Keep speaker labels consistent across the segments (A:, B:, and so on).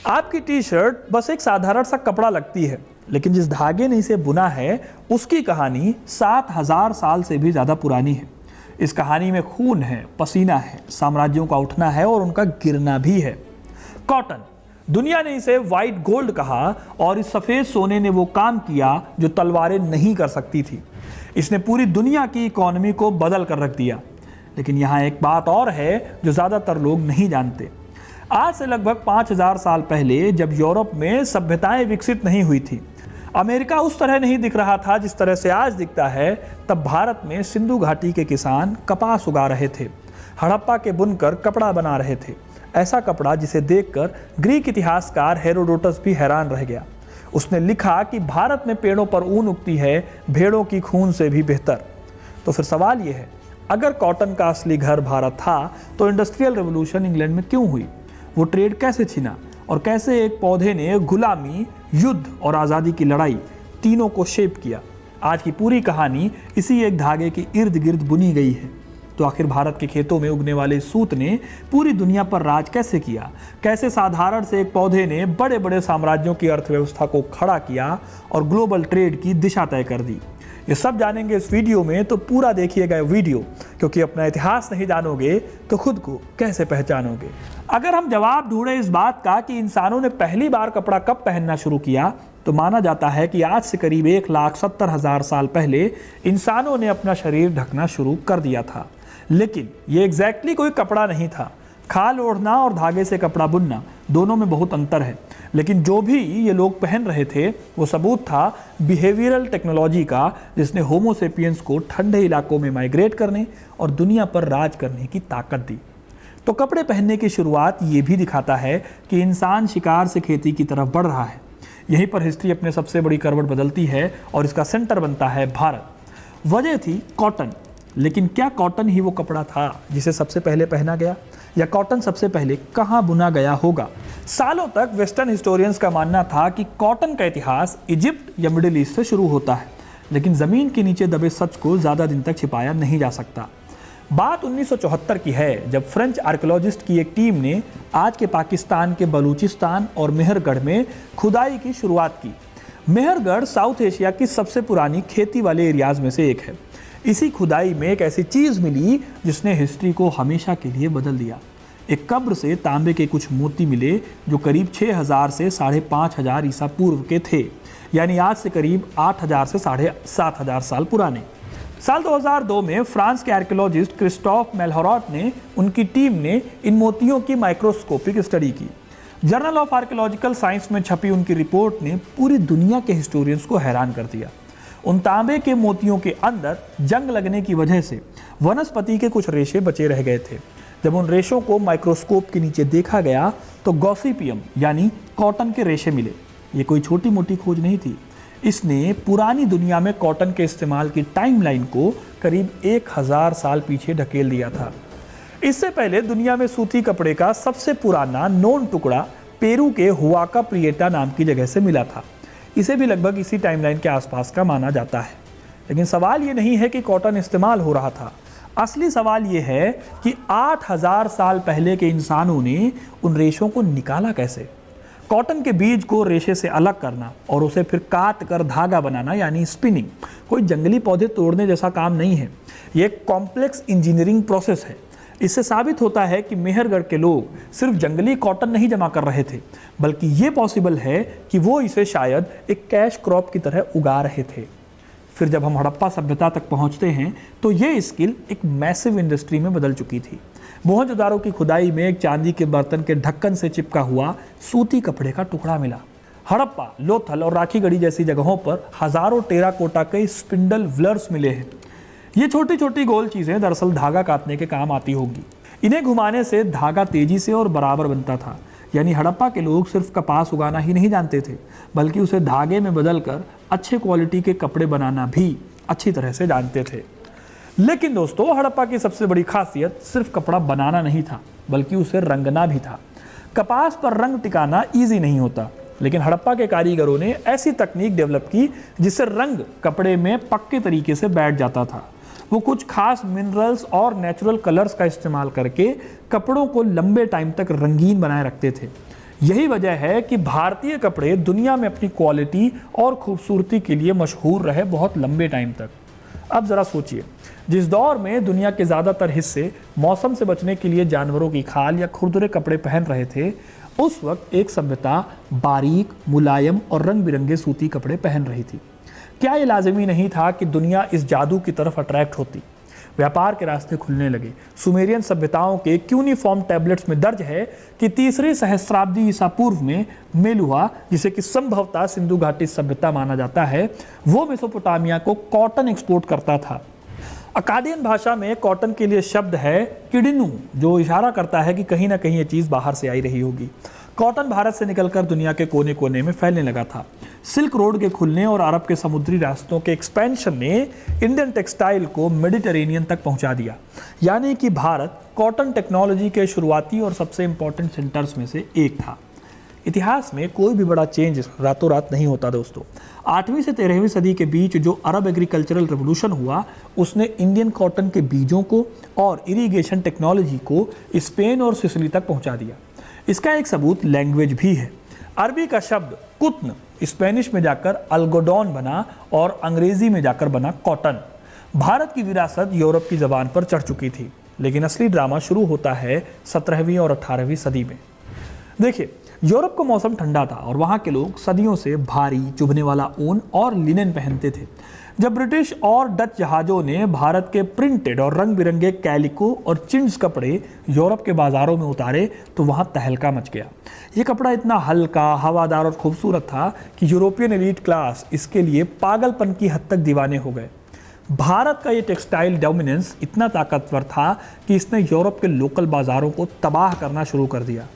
A: आपकी T shirt बस एक साधारण सा कपड़ा लगती है, लेकिन जिस धागे ने इसे बुना है उसकी कहानी 7000 साल से भी ज़्यादा पुरानी है। इस कहानी में खून है, पसीना है, साम्राज्यों का उठना है और उनका गिरना भी है। कॉटन, दुनिया ने इसे वाइट गोल्ड कहा और इस सफ़ेद सोने ने वो काम किया जो तलवारें नहीं कर सकती थी। इसने पूरी दुनिया की इकोनॉमी को बदल कर रख दिया। लेकिन यहाँ एक बात और है जो ज़्यादातर लोग नहीं जानते। आज से लगभग 5000 साल पहले जब यूरोप में सभ्यताएं विकसित नहीं हुई थी, अमेरिका उस तरह नहीं दिख रहा था जिस तरह से आज दिखता है, तब भारत में सिंधु घाटी के किसान कपास उगा रहे थे, हड़प्पा के बुनकर कपड़ा बना रहे थे। ऐसा कपड़ा जिसे देखकर ग्रीक इतिहासकार हेरोडोटस भी हैरान रह गया। उसने लिखा कि भारत में पेड़ों पर ऊन उगती है, भेड़ों की खून से भी बेहतर। तो फिर सवाल यह है, अगर कॉटन का असली घर भारत था तो इंडस्ट्रियल रेवोल्यूशन इंग्लैंड में क्यों हुई? वो ट्रेड कैसे छिना और कैसे एक पौधे ने गुलामी, युद्ध और आज़ादी की लड़ाई तीनों को शेप किया? आज की पूरी कहानी इसी एक धागे के इर्द गिर्द बुनी गई है। तो आखिर भारत के खेतों में उगने वाले सूत ने पूरी दुनिया पर राज कैसे किया? कैसे साधारण से एक पौधे ने बड़े बड़े साम्राज्यों की अर्थव्यवस्था को खड़ा किया और ग्लोबल ट्रेड की दिशा तय कर दी? ये सब जानेंगे इस वीडियो में, तो पूरा देखिएगा वीडियो, क्योंकि अपना इतिहास नहीं जानोगे तो खुद को कैसे पहचानोगे। अगर हम जवाब ढूंढें इस बात का कि इंसानों ने पहली बार कपड़ा कब पहनना शुरू किया, तो माना जाता है कि आज से करीब 1,70,000 साल पहले इंसानों ने अपना शरीर ढकना शुरू कर दिया था। लेकिन ये एग्जैक्टली कोई कपड़ा नहीं था। खाल ओढ़ना और धागे से कपड़ा बुनना, दोनों में बहुत अंतर है। लेकिन जो भी ये लोग पहन रहे थे वो सबूत था बिहेवियरल टेक्नोलॉजी का, जिसने होमो सेपियंस को ठंडे इलाकों में माइग्रेट करने और दुनिया पर राज करने की ताकत दी। तो कपड़े पहनने की शुरुआत ये भी दिखाता है कि इंसान शिकार से खेती की तरफ बढ़ रहा है। यहीं पर हिस्ट्री अपने सबसे बड़ी करवट बदलती है और इसका सेंटर बनता है भारत। वजह थी कॉटन। लेकिन क्या कॉटन ही वो कपड़ा था जिसे सबसे पहले पहना गया, या कॉटन सबसे पहले कहाँ बुना गया होगा? सालों तक वेस्टर्न हिस्टोरियंस का मानना था कि कॉटन का इतिहास इजिप्ट या मिडिल ईस्ट से शुरू होता है, लेकिन ज़मीन के नीचे दबे सच को ज़्यादा दिन तक छिपाया नहीं जा सकता। बात 1974 की है, जब फ्रेंच आर्कियोलॉजिस्ट की एक टीम ने आज के पाकिस्तान के बलूचिस्तान और मेहरगढ़ में खुदाई की शुरुआत की। मेहरगढ़ साउथ एशिया की सबसे पुरानी खेती वाले एरियाज में से एक है। इसी खुदाई में एक ऐसी चीज़ मिली जिसने हिस्ट्री को हमेशा के लिए बदल दिया। एक कब्र से तांबे के कुछ मोती मिले जो करीब 6000 से 5500 ईसा पूर्व के थे, यानी आज से करीब 8000 से 7500 साल पुराने। साल 2002 में फ्रांस के आर्कियोलॉजिस्ट क्रिस्टोफ मेलहौरट ने उनकी टीम ने इन मोतियों की माइक्रोस्कोपिक स्टडी की। जर्नल ऑफ आर्कियोलॉजिकल साइंस में छपी उनकी रिपोर्ट ने पूरी दुनिया के हिस्टोरियंस को हैरान कर दिया। उन तांबे के मोतियों के अंदर जंग लगने की वजह से वनस्पति के कुछ रेशे बचे रह गए थे। जब उन रेशों को माइक्रोस्कोप के नीचे देखा गया तो गॉसिपियम यानी कॉटन के रेशे मिले। ये कोई छोटी मोटी खोज नहीं थी। इसने पुरानी दुनिया में कॉटन के इस्तेमाल की टाइमलाइन को करीब 1000 साल पीछे ढकेल दिया था। इससे पहले दुनिया में सूती कपड़े का सबसे पुराना नोन टुकड़ा पेरू के हुआका प्रिएटा नाम की जगह से मिला था। इसे भी लगभग इसी टाइमलाइन के आसपास का माना जाता है। लेकिन सवाल ये नहीं है कि कॉटन इस्तेमाल हो रहा था। असली सवाल ये है कि 8000 साल पहले के इंसानों ने उन रेशों को निकाला कैसे? कॉटन के बीज को रेशे से अलग करना और उसे फिर काट कर धागा बनाना यानी स्पिनिंग कोई जंगली पौधे तोड़ने जैसा काम नहीं है। ये एक कॉम्प्लेक्स इंजीनियरिंग प्रोसेस है। इससे साबित होता है कि मेहरगढ़ के लोग सिर्फ जंगली कॉटन नहीं जमा कर रहे थे, बल्कि ये पॉसिबल है कि वो इसे शायद एक कैश क्रॉप की तरह उगा रहे थे। फिर जब हम हड़प्पा सभ्यता तक पहुंचते हैं तो ये स्किल एक मैसिव इंडस्ट्री में बदल चुकी थी। मोहनजोदारो की खुदाई में एक चांदी के बर्तन के ढक्कन से चिपका हुआ सूती कपड़े का टुकड़ा मिला। हड़प्पा, लोथल और राखीगढ़ी जैसी जगहों पर हजारों टेराकोटा के स्पिंडल व्लर्स मिले हैं। ये छोटी छोटी गोल चीज़ें दरअसल धागा काटने के काम आती होगी। इन्हें घुमाने से धागा तेजी से और बराबर बनता था। यानी हड़प्पा के लोग सिर्फ कपास उगाना ही नहीं जानते थे, बल्कि उसे धागे में बदलकर अच्छे क्वालिटी के कपड़े बनाना भी अच्छी तरह से जानते थे। लेकिन दोस्तों, हड़प्पा की सबसे बड़ी खासियत सिर्फ कपड़ा बनाना नहीं था, बल्कि उसे रंगना भी था। कपास पर रंग टिकाना ईजी नहीं होता, लेकिन हड़प्पा के कारीगरों ने ऐसी तकनीक डेवलप की जिससे रंग कपड़े में पक्के तरीके से बैठ जाता था। वो कुछ खास मिनरल्स और नेचुरल कलर्स का इस्तेमाल करके कपड़ों को लंबे टाइम तक रंगीन बनाए रखते थे। यही वजह है कि भारतीय कपड़े दुनिया में अपनी क्वालिटी और खूबसूरती के लिए मशहूर रहे बहुत लंबे टाइम तक। अब ज़रा सोचिए, जिस दौर में दुनिया के ज़्यादातर हिस्से मौसम से बचने के लिए जानवरों की खाल या खुरदुरे कपड़े पहन रहे थे, उस वक्त एक सभ्यता बारीक, मुलायम और रंग बिरंगे सूती कपड़े पहन रही थी। क्या ये लाजिमी नहीं था कि दुनिया इस जादू की तरफ अट्रैक्ट होती? व्यापार के रास्ते खुलने लगे। सुमेरियन सभ्यताओं के क्यूनिफॉर्म टैबलेट्स में दर्ज है कि तीसरी सहस्राब्दी ईसा पूर्व में मेलुहा, जिसे कि संभवतः सिंधु घाटी सभ्यता माना जाता है, वो मेसोपोटामिया को कॉटन एक्सपोर्ट करता था। अकादियन भाषा में कॉटन के लिए शब्द है किडिनु, जो इशारा करता है कि कहीं ना कहीं ये चीज़ बाहर से आई रही होगी। कॉटन भारत से निकलकर दुनिया के कोने कोने में फैलने लगा था। सिल्क रोड के खुलने और अरब के समुद्री रास्तों के एक्सपेंशन ने इंडियन टेक्सटाइल को मेडिटेरेनियन तक पहुंचा दिया। यानी कि भारत कॉटन टेक्नोलॉजी के शुरुआती और सबसे इंपॉर्टेंट सेंटर्स में से एक था। इतिहास में कोई भी बड़ा चेंज रातों रात नहीं होता दोस्तों। 8वीं से 13वीं सदी के बीच जो अरब एग्रीकल्चरल रेवोल्यूशन हुआ, उसने इंडियन कॉटन के बीजों को और इरिगेशन टेक्नोलॉजी को स्पेन और सिसिली तक पहुंचा दिया। इसका एक सबूत लैंग्वेज भी है। अरबी का शब्द कुत्न स्पेनिश में जाकर अल्गोडॉन बना और अंग्रेजी में जाकर बना कॉटन। भारत की विरासत यूरोप की ज़बान पर चढ़ चुकी थी, लेकिन असली ड्रामा शुरू होता है 17वीं और 18वीं सदी में। देखिए, यूरोप का मौसम ठंडा था और वहाँ के लोग सदियों से भारी चुभने वाला ऊन और लिनेन पहनते थे। जब ब्रिटिश और डच जहाज़ों ने भारत के प्रिंटेड और रंग बिरंगे कैलिको और चिंड्स कपड़े यूरोप के बाज़ारों में उतारे तो वहाँ तहलका मच गया। ये कपड़ा इतना हल्का, हवादार और खूबसूरत था कि यूरोपियन एलीट क्लास इसके लिए पागलपन की हद तक दीवाने हो गए। भारत का ये टेक्सटाइल डोमिनेंस इतना ताकतवर था कि इसने यूरोप के लोकल बाज़ारों को तबाह करना शुरू कर दिया।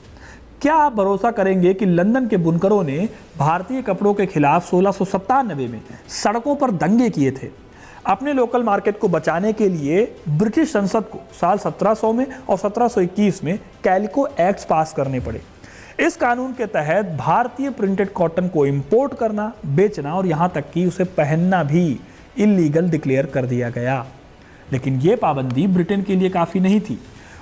A: क्या आप भरोसा करेंगे कि लंदन के बुनकरों ने भारतीय कपड़ों के खिलाफ 1697 में सड़कों पर दंगे किए थे? अपने लोकल मार्केट को बचाने के लिए ब्रिटिश संसद को साल 1700 में और 1721 में कैलिको एक्ट्स पास करने पड़े। इस कानून के तहत भारतीय प्रिंटेड कॉटन को इंपोर्ट करना, बेचना और यहाँ तक कि उसे पहनना भी इलीगल डिक्लेयर कर दिया गया। लेकिन ये पाबंदी ब्रिटेन के लिए काफ़ी नहीं थी।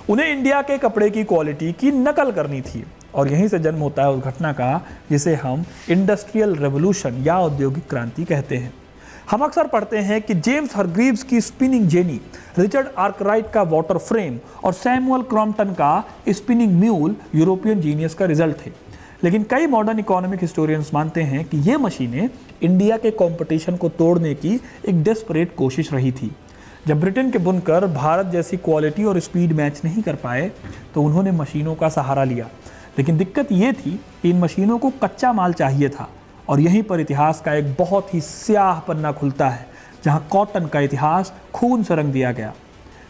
A: उन्हें इंडिया के कपड़े की क्वालिटी की नकल करनी थी और यहीं से जन्म होता है उस घटना का जिसे हम इंडस्ट्रियल रेवोल्यूशन या औद्योगिक क्रांति कहते हैं। हम अक्सर पढ़ते हैं कि जेम्स हरग्रीव्स की स्पिनिंग जेनी, रिचर्ड आर्कराइट का वाटर फ्रेम और सैमुअल क्रॉम्पटन का स्पिनिंग म्यूल यूरोपियन जीनियस का रिजल्ट थे। लेकिन कई मॉडर्न इकोनॉमिक हिस्टोरियंस मानते हैं कि ये मशीनें इंडिया के कंपटीशन को तोड़ने की एक डेस्परेट कोशिश रही थी। जब ब्रिटेन के बुनकर भारत जैसी क्वालिटी और स्पीड मैच नहीं कर पाए तो उन्होंने मशीनों का सहारा लिया। लेकिन दिक्कत ये थी कि इन मशीनों को कच्चा माल चाहिए था और यहीं पर इतिहास का एक बहुत ही स्याह पन्ना खुलता है जहाँ कॉटन का इतिहास खून से रंग दिया गया।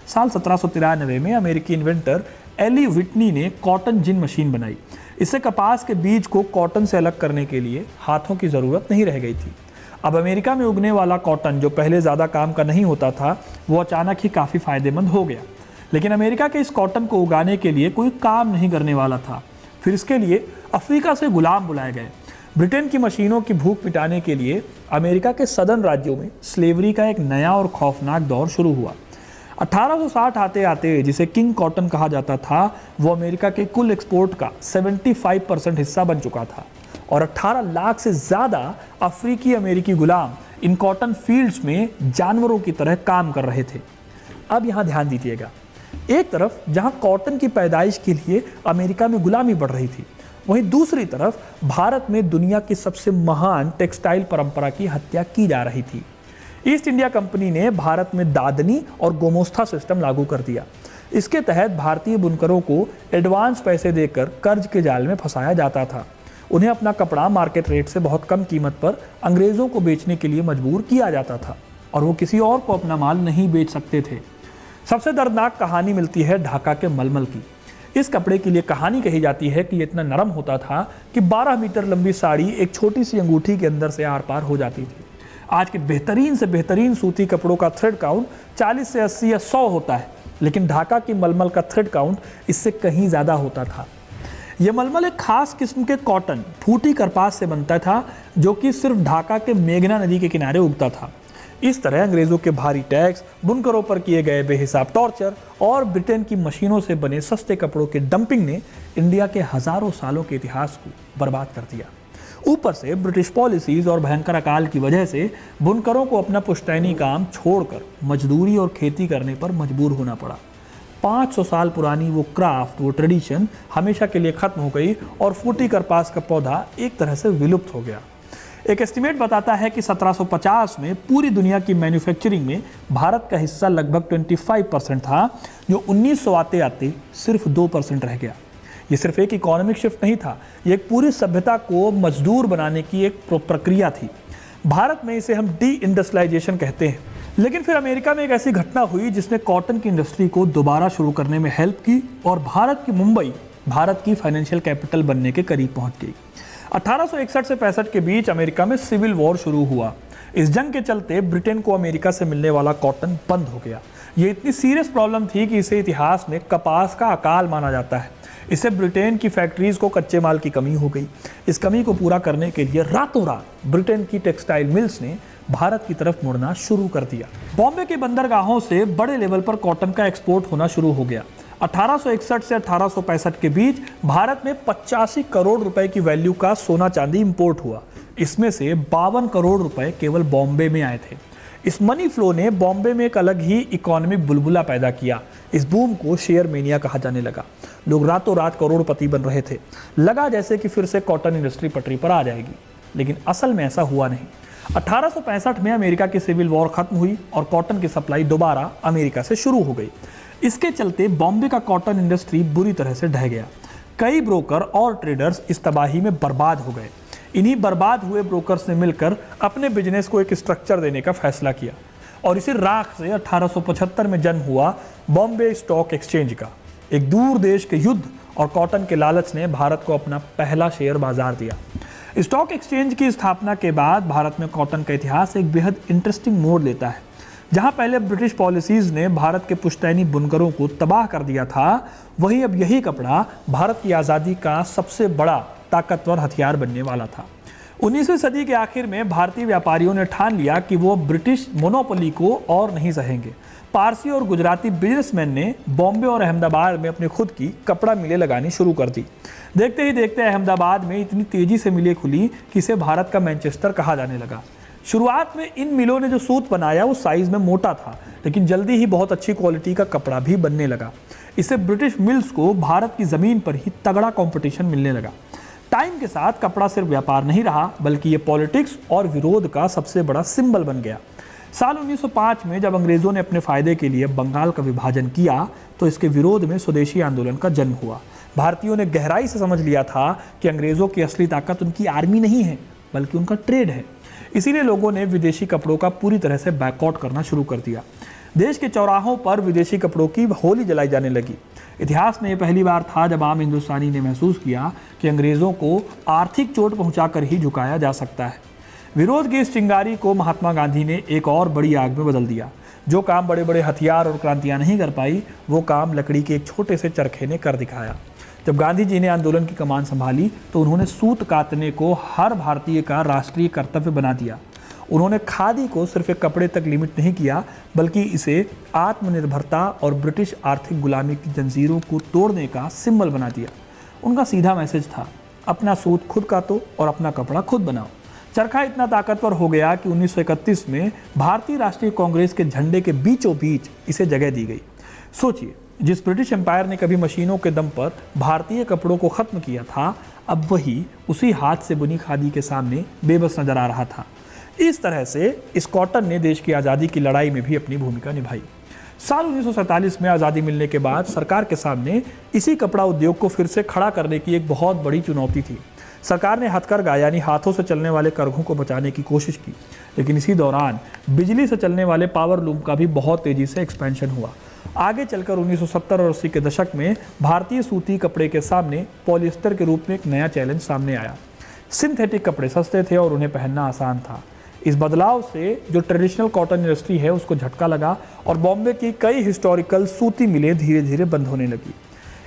A: साल 1793 में अमेरिकी इन्वेंटर एली व्हिटनी ने कॉटन जिन मशीन बनाई। इससे कपास के बीज को कॉटन से अलग करने के लिए हाथों की ज़रूरत नहीं रह गई थी। अब अमेरिका में उगने वाला कॉटन जो पहले ज़्यादा काम का नहीं होता था, वो अचानक ही काफ़ी फ़ायदेमंद हो गया। लेकिन अमेरिका के इस कॉटन को उगाने के लिए कोई काम नहीं करने वाला था। फिर इसके लिए अफ्रीका से गुलाम बुलाए गए। ब्रिटेन की मशीनों की भूख मिटाने के लिए अमेरिका के सदर्न राज्यों में स्लेवरी का एक नया और खौफनाक दौर शुरू हुआ। 1860 आते आते जिसे किंग कॉटन कहा जाता था, वो अमेरिका के कुल एक्सपोर्ट का 75% हिस्सा बन चुका था और 18 लाख से ज़्यादा अफ्रीकी अमेरिकी गुलाम इन कॉटन फील्ड्स में जानवरों की तरह काम कर रहे थे। अब यहाँ ध्यान दीजिएगा, एक तरफ जहाँ कॉटन की पैदाइश के लिए अमेरिका में गुलामी बढ़ रही थी, वहीं दूसरी तरफ भारत में दुनिया की सबसे महान टेक्सटाइल परंपरा की हत्या की जा रही थी। ईस्ट इंडिया कंपनी ने भारत में दादनी और गोमोस्ता सिस्टम लागू कर दिया। इसके तहत भारतीय बुनकरों को एडवांस पैसे देकर कर्ज के जाल में फंसाया जाता था। उन्हें अपना कपड़ा मार्केट रेट से बहुत कम कीमत पर अंग्रेज़ों को बेचने के लिए मजबूर किया जाता था और वो किसी और को अपना माल नहीं बेच सकते थे। सबसे दर्दनाक कहानी मिलती है ढाका के मलमल की। इस कपड़े के लिए कहानी कही जाती है कि ये इतना नरम होता था कि 12 मीटर लंबी साड़ी एक छोटी सी अंगूठी के अंदर से आर पार हो जाती थी। आज के बेहतरीन से बेहतरीन सूती कपड़ों का थ्रेड काउंट 40 से 80 या 100 होता है, लेकिन ढाका की मलमल का थ्रेड काउंट इससे कहीं ज़्यादा होता था। यह मलमल एक खास किस्म के कॉटन फूटी करपास से बनता था जो कि सिर्फ ढाका के मेघना नदी के किनारे उगता था। इस तरह अंग्रेजों के भारी टैक्स, बुनकरों पर किए गए बेहिसाब टॉर्चर और ब्रिटेन की मशीनों से बने सस्ते कपड़ों के डंपिंग ने इंडिया के हजारों सालों के इतिहास को बर्बाद कर दिया। ऊपर से ब्रिटिश पॉलिसीज और भयंकर अकाल की वजह से बुनकरों को अपना पुश्तैनी काम छोड़कर मजदूरी और खेती करने पर मजबूर होना पड़ा। 500 साल पुरानी वो क्राफ्ट, वो ट्रेडिशन हमेशा के लिए खत्म हो गई और फूटी करपास का पौधा एक तरह से विलुप्त हो गया। एक एस्टिमेट बताता है कि 1750 में पूरी दुनिया की मैन्युफैक्चरिंग में भारत का हिस्सा लगभग 25% था, जो 1900 आते आते सिर्फ 2% रह गया। ये सिर्फ एक इकोनॉमिक शिफ्ट नहीं था, ये एक पूरी सभ्यता को मजदूर बनाने की एक प्रक्रिया थी। भारत में इसे हम डी इंडस्ट्रियलाइजेशन कहते हैं। लेकिन फिर अमेरिका में एक ऐसी घटना हुई जिसने कॉटन की इंडस्ट्री को दोबारा शुरू करने में हेल्प की और भारत की मुंबई भारत की फाइनेंशियल कैपिटल बनने के करीब पहुंच गई। 1861 से 65 के बीच अमेरिका में सिविल वॉर शुरू हुआ। इस जंग के चलते ब्रिटेन को अमेरिका से मिलने वाला कॉटन बंद हो गया। ये इतनी सीरियस प्रॉब्लम थी कि इसे इतिहास में कपास का अकाल माना जाता है। इससे ब्रिटेन की फैक्ट्रीज को कच्चे माल की कमी हो गई। इस कमी को पूरा करने के लिए रातों रात ब्रिटेन की टेक्सटाइल मिल्स ने भारत की तरफ मुड़ना शुरू कर दिया। बॉम्बे के बंदरगाहों से बड़े लेवल पर कॉटन का एक्सपोर्ट होना शुरू हो गया। 1861 से 1865 के बीच भारत में 85 करोड़ रुपए की वैल्यू का सोना चांदी इंपोर्ट हुआ। इसमें से 52 करोड़ रुपए केवल बॉम्बे में आए थे। इस मनी फ्लो ने बॉम्बे में एक अलग ही इकोनॉमिक बुलबुला पैदा किया। इस बूम को शेयर मेनिया कहा जाने लगा। लोग रातों रात करोड़पति बन रहे थे। लगा जैसे कि फिर से कॉटन इंडस्ट्री पटरी पर आ जाएगी, लेकिन असल में ऐसा हुआ नहीं। 1865 में अमेरिका की सिविल वॉर खत्म हुई और कॉटन की सप्लाई दोबारा अमेरिका से शुरू हो गई। इसके चलते बॉम्बे का कॉटन इंडस्ट्री बुरी तरह से ढह गया। कई ब्रोकर और ट्रेडर्स इस तबाही में बर्बाद हो गए। इन्हीं बर्बाद हुए ब्रोकर्स ने मिलकर अपने बिजनेस को एक स्ट्रक्चर देने का फैसला किया और इसी राख से 1875 में जन्म हुआ बॉम्बे स्टॉक एक्सचेंज का। एक दूर देश के युद्ध और कॉटन के लालच ने भारत को अपना पहला शेयर बाजार दिया। स्टॉक एक्सचेंज की स्थापना के बाद भारत में कॉटन का इतिहास एक बेहद इंटरेस्टिंग मोड़ लेता है। जहां पहले ब्रिटिश पॉलिसीज ने भारत के पुश्तैनी बुनकरों को तबाह कर दिया था, वहीं अब यही कपड़ा भारत की आज़ादी का सबसे बड़ा ताकतवर हथियार बनने वाला था। 19वीं सदी के आखिर में भारतीय व्यापारियों ने ठान लिया कि वो ब्रिटिश मोनोपोली को और नहीं सहेंगे। पारसी और गुजराती बिजनेसमैन ने बॉम्बे और अहमदाबाद में अपनी खुद की कपड़ा मिलें लगानी शुरू कर दी। देखते ही देखते अहमदाबाद में इतनी तेजी से मिलें खुली कि इसे भारत का मैनचेस्टर कहा जाने लगा। शुरुआत में इन मिलों ने जो सूत बनाया वो साइज में मोटा था, लेकिन जल्दी ही बहुत अच्छी क्वालिटी का कपड़ा भी बनने लगा। इससे ब्रिटिश मिल्स को भारत की ज़मीन पर ही तगड़ा कंपटीशन मिलने लगा। टाइम के साथ कपड़ा सिर्फ व्यापार नहीं रहा, बल्कि ये पॉलिटिक्स और विरोध का सबसे बड़ा सिंबल बन गया। साल 1905 में जब अंग्रेज़ों ने अपने फ़ायदे के लिए बंगाल का विभाजन किया, तो इसके विरोध में स्वदेशी आंदोलन का जन्म हुआ। भारतीयों ने गहराई से समझ लिया था कि अंग्रेज़ों की असली ताकत उनकी आर्मी नहीं है, बल्कि उनका ट्रेड है। इसीलिए लोगों ने विदेशी कपड़ों का पूरी तरह से बैकआउट करना शुरू कर दिया। देश के चौराहों पर विदेशी कपड़ों की होली जलाई जाने लगी। इतिहास में यह पहली बार था जब आम हिंदुस्तानी ने महसूस किया कि अंग्रेज़ों को आर्थिक चोट पहुंचाकर ही झुकाया जा सकता है। विरोध की इस चिंगारी को महात्मा गांधी ने एक और बड़ी आग में बदल दिया। जो काम बड़े बड़े हथियार और क्रांतियां नहीं कर पाई, वो काम लकड़ी के एक छोटे से चरखे ने कर दिखाया। जब गांधी जी ने आंदोलन की कमान संभाली तो उन्होंने सूत कातने को हर भारतीय का राष्ट्रीय कर्तव्य बना दिया। उन्होंने खादी को सिर्फ एक कपड़े तक लिमिट नहीं किया, बल्कि इसे आत्मनिर्भरता और ब्रिटिश आर्थिक गुलामी की जंजीरों को तोड़ने का सिंबल बना दिया। उनका सीधा मैसेज था, अपना सूत खुद कातो और अपना कपड़ा खुद बनाओ। चरखा इतना ताकतवर हो गया कि 1931 में भारतीय राष्ट्रीय कांग्रेस के झंडे के बीचों बीच इसे जगह दी गई। सोचिए, जिस ब्रिटिश एम्पायर ने कभी मशीनों के दम पर भारतीय कपड़ों को खत्म किया था, अब वही उसी हाथ से बुनी खादी के सामने बेबस नजर आ रहा था। इस तरह से इस कॉटन ने देश की आज़ादी की लड़ाई में भी अपनी भूमिका निभाई। साल 1947 में आज़ादी मिलने के बाद सरकार के सामने इसी कपड़ा उद्योग को फिर से खड़ा करने की एक बहुत बड़ी चुनौती थी। सरकार ने हथकरघा यानी हाथों से चलने वाले करघों को बचाने की कोशिश की, लेकिन इसी दौरान बिजली से चलने वाले पावर लूम का भी बहुत तेज़ी से एक्सपेंशन हुआ। आगे चलकर 1970 और 80 के दशक में भारतीय सूती कपड़े के सामने पॉलिएस्टर के रूप में एक नया चैलेंज सामने आया। सिंथेटिक कपड़े सस्ते थे और उन्हें पहनना आसान था। इस बदलाव से जो ट्रेडिशनल कॉटन इंडस्ट्री है उसको झटका लगा और बॉम्बे की कई हिस्टोरिकल सूती मिलें धीरे धीरे बंद होने लगी।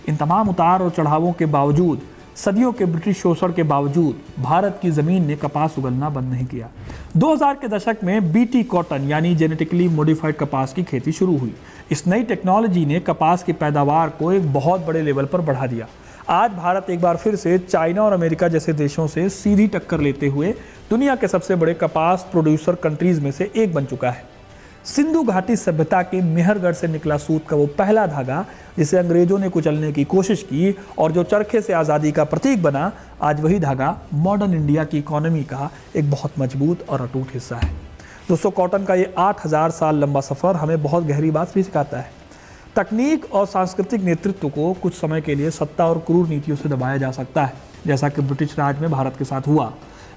A: इन तमाम उतार और चढ़ावों के बावजूद सदियों के ब्रिटिश शोषण के बावजूद भारत की ज़मीन ने कपास उगलना बंद नहीं किया। 2000 के दशक में बीटी कॉटन यानी जेनेटिकली मॉडिफाइड कपास की खेती शुरू हुई। इस नई टेक्नोलॉजी ने कपास की पैदावार को एक बहुत बड़े लेवल पर बढ़ा दिया। आज भारत एक बार फिर से चाइना और अमेरिका जैसे देशों से सीधी टक्कर लेते हुए दुनिया के सबसे बड़े कपास प्रोड्यूसर कंट्रीज में से एक बन चुका है। सिंधु घाटी सभ्यता के मेहरगढ़ से निकला सूत का वो पहला धागा जिसे अंग्रेजों ने कुचलने की कोशिश की और जो चरखे से आज़ादी का प्रतीक बना, आज वही धागा मॉडर्न इंडिया की इकोनॉमी का एक बहुत मजबूत और अटूट हिस्सा है। दोस्तों, कॉटन का ये 8000 साल लंबा सफ़र हमें बहुत गहरी बात भी सिखाता है। तकनीक और सांस्कृतिक नेतृत्व को कुछ समय के लिए सत्ता और क्रूर नीतियों से दबाया जा सकता है, जैसा कि ब्रिटिश राज में भारत के साथ हुआ,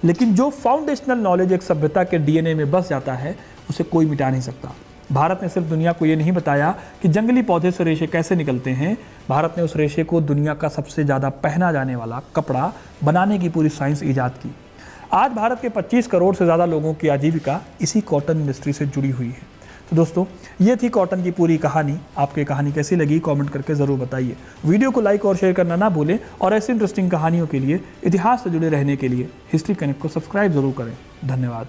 A: लेकिन जो फाउंडेशनल नॉलेज एक सभ्यता के डीएनए में बस जाता है उसे कोई मिटा नहीं सकता। भारत ने सिर्फ दुनिया को ये नहीं बताया कि जंगली पौधे से रेशे कैसे निकलते हैं, भारत ने उस रेशे को दुनिया का सबसे ज़्यादा पहना जाने वाला कपड़ा बनाने की पूरी साइंस ईजाद की। आज भारत के 25 करोड़ से ज़्यादा लोगों की आजीविका इसी कॉटन इंडस्ट्री से जुड़ी हुई है। तो दोस्तों, ये थी कॉटन की पूरी कहानी। आपको ये कहानी कैसी लगी कमेंट करके ज़रूर बताइए। वीडियो को लाइक और शेयर करना ना भूलें और ऐसी इंटरेस्टिंग कहानियों के लिए, इतिहास से जुड़े रहने के लिए हिस्ट्री कनेक्ट को सब्सक्राइब ज़रूर करें। धन्यवाद।